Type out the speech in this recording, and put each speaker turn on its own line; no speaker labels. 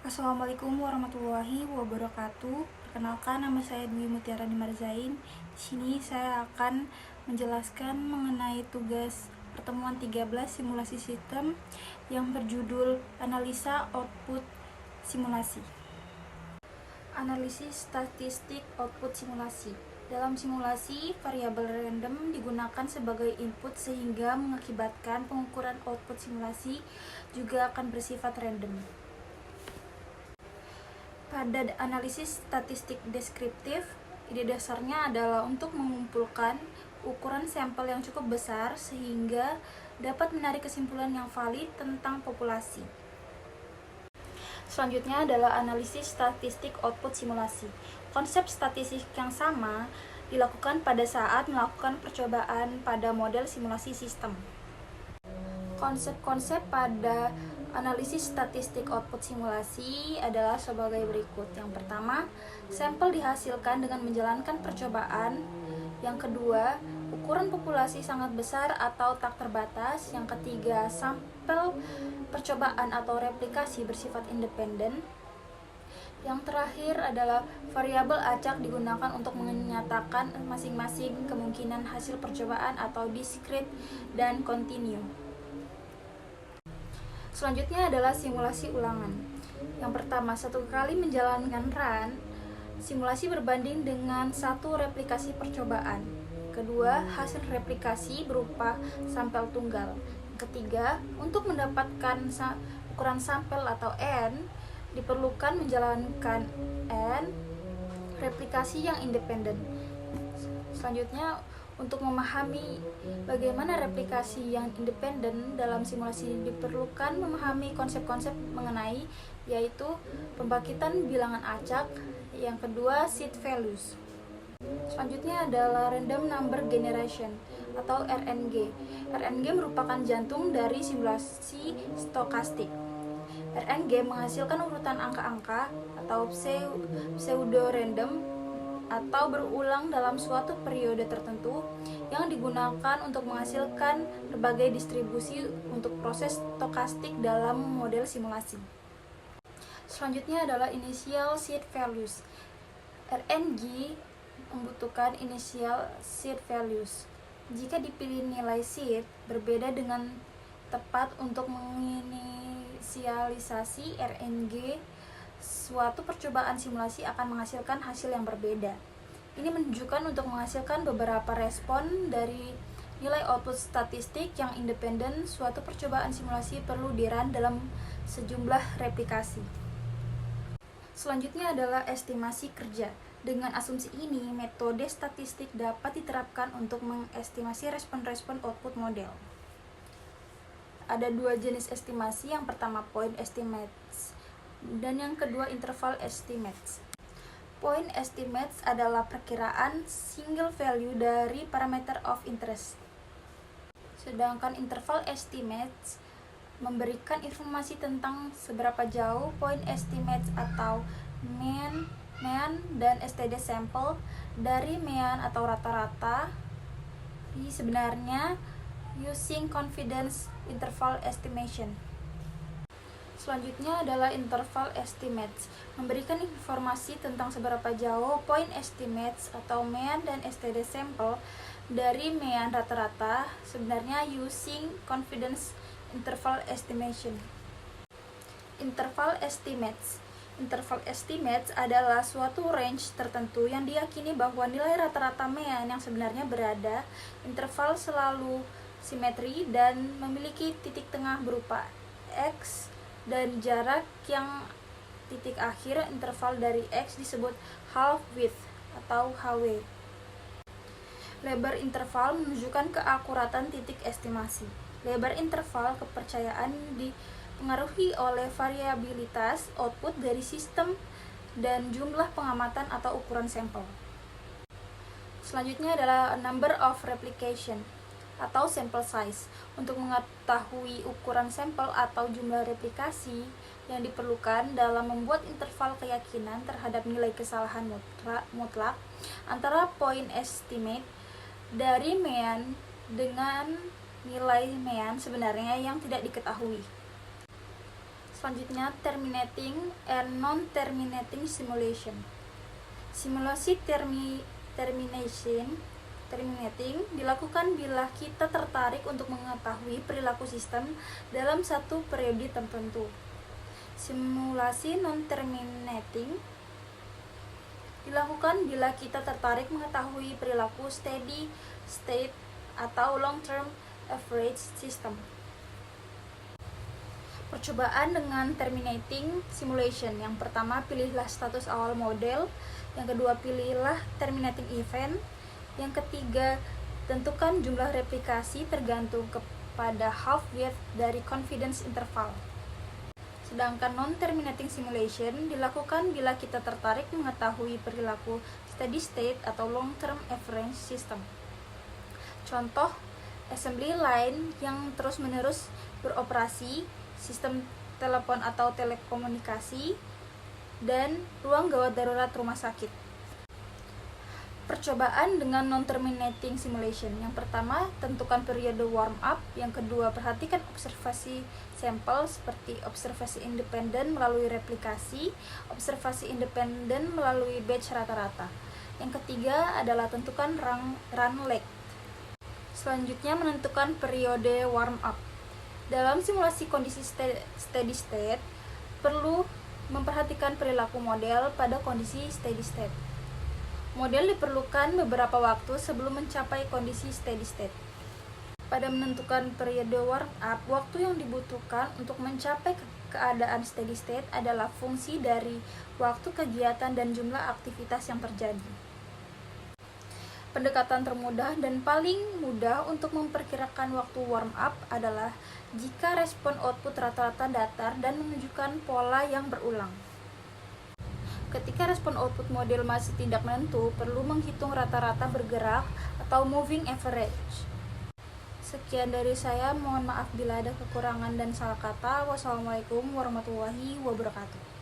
Assalamualaikum warahmatullahi wabarakatuh. Perkenalkan, nama saya Dwi Mutiara Dimarzain. Di sini saya akan menjelaskan mengenai tugas pertemuan 13 simulasi sistem yang berjudul Analisa Output Simulasi. Analisis statistik output simulasi. Dalam simulasi, variabel random digunakan sebagai input sehingga mengakibatkan pengukuran output simulasi juga akan bersifat random. Pada analisis statistik deskriptif, ide dasarnya adalah untuk mengumpulkan ukuran sampel yang cukup besar sehingga dapat menarik kesimpulan yang valid tentang populasi. Selanjutnya adalah analisis statistik output simulasi. Konsep statistik yang sama dilakukan pada saat melakukan percobaan pada model simulasi sistem. Konsep-konsep pada analisis statistik output simulasi adalah sebagai berikut. Yang pertama, sampel dihasilkan dengan menjalankan percobaan. Yang kedua, ukuran populasi sangat besar atau tak terbatas. Yang ketiga, sampel percobaan atau replikasi bersifat independen. Yang terakhir adalah variabel acak digunakan untuk menyatakan masing-masing kemungkinan hasil percobaan atau discrete dan continue. Selanjutnya adalah simulasi ulangan. Yang pertama, satu kali menjalankan run, simulasi berbanding dengan satu replikasi percobaan. Kedua, hasil replikasi berupa sampel tunggal. Ketiga, untuk mendapatkan ukuran sampel atau N, diperlukan menjalankan N replikasi yang independen. Selanjutnya, untuk memahami bagaimana replikasi yang independen dalam simulasi diperlukan memahami konsep-konsep mengenai yaitu pembangkitan bilangan acak, yang kedua seed values. Selanjutnya adalah random number generation atau RNG. RNG merupakan jantung dari simulasi stokastik. RNG menghasilkan urutan angka-angka atau pseudo-random atau berulang dalam suatu periode tertentu yang digunakan untuk menghasilkan berbagai distribusi untuk proses stokastik dalam model simulasi. Selanjutnya adalah initial seed values. RNG membutuhkan initial seed values. Jika dipilih nilai seed berbeda dengan tepat untuk menginisialisasi RNG, suatu percobaan simulasi akan menghasilkan hasil yang berbeda. Ini menunjukkan untuk menghasilkan beberapa respon dari nilai output statistik yang independen, suatu percobaan simulasi perlu di-run dalam sejumlah replikasi. Selanjutnya adalah estimasi kerja. Dengan asumsi ini, metode statistik dapat diterapkan untuk mengestimasi respon-respon output model. Ada dua jenis estimasi, yang pertama point estimates dan yang kedua interval estimates. Point estimates adalah perkiraan single value dari parameter of interest. Sedangkan interval estimates memberikan informasi tentang seberapa jauh point estimates atau mean dan STD sample dari mean atau rata-rata sebenarnya using confidence interval estimation. Selanjutnya adalah interval estimates, memberikan informasi tentang seberapa jauh point estimates atau mean dan STD sample dari mean rata-rata sebenarnya using confidence interval estimation. Interval estimates. Interval estimates adalah suatu range tertentu yang diyakini bahwa nilai rata-rata mean yang sebenarnya berada interval selalu simetri dan memiliki titik tengah berupa X dan jarak yang titik akhir interval dari X disebut half width atau HW. Lebar interval menunjukkan keakuratan titik estimasi. Lebar interval kepercayaan dipengaruhi oleh variabilitas output dari sistem dan jumlah pengamatan atau ukuran sampel. Selanjutnya adalah number of replication atau sample size. Untuk mengetahui ukuran sampel atau jumlah replikasi yang diperlukan dalam membuat interval keyakinan terhadap nilai kesalahan mutlak antara point estimate dari mean dengan nilai mean sebenarnya yang tidak diketahui. Selanjutnya, terminating and non-terminating simulation. Simulasi terminating dilakukan bila kita tertarik untuk mengetahui perilaku sistem dalam satu periode tertentu. Simulasi non-terminating dilakukan bila kita tertarik mengetahui perilaku steady state atau long-term average system. Percobaan dengan terminating simulation. Yang pertama, pilihlah status awal model. Yang kedua, pilihlah terminating event. Yang ketiga, tentukan jumlah replikasi tergantung kepada half-width dari confidence interval. Sedangkan non-terminating simulation dilakukan bila kita tertarik mengetahui perilaku steady state atau long-term average system. Contoh, assembly line yang terus-menerus beroperasi, sistem telepon atau telekomunikasi, dan ruang gawat darurat rumah sakit. Percobaan dengan non-terminating simulation. Yang pertama, tentukan periode warm up. Yang kedua, perhatikan observasi sampel seperti observasi independen melalui replikasi, observasi independen melalui batch rata-rata. Yang ketiga adalah tentukan run length. Selanjutnya, menentukan periode warm up. Dalam simulasi kondisi steady state, perlu memperhatikan perilaku model pada kondisi steady state. Model diperlukan beberapa waktu sebelum mencapai kondisi steady state. Pada menentukan periode warm up, waktu yang dibutuhkan untuk mencapai keadaan steady state adalah fungsi dari waktu kegiatan dan jumlah aktivitas yang terjadi. Pendekatan termudah dan paling mudah untuk memperkirakan waktu warm up adalah jika respon output rata-rata datar dan menunjukkan pola yang berulang. Ketika respon output model masih tidak menentu, perlu menghitung rata-rata bergerak atau moving average. Sekian dari saya, mohon maaf bila ada kekurangan dan salah kata. Wassalamualaikum warahmatullahi wabarakatuh.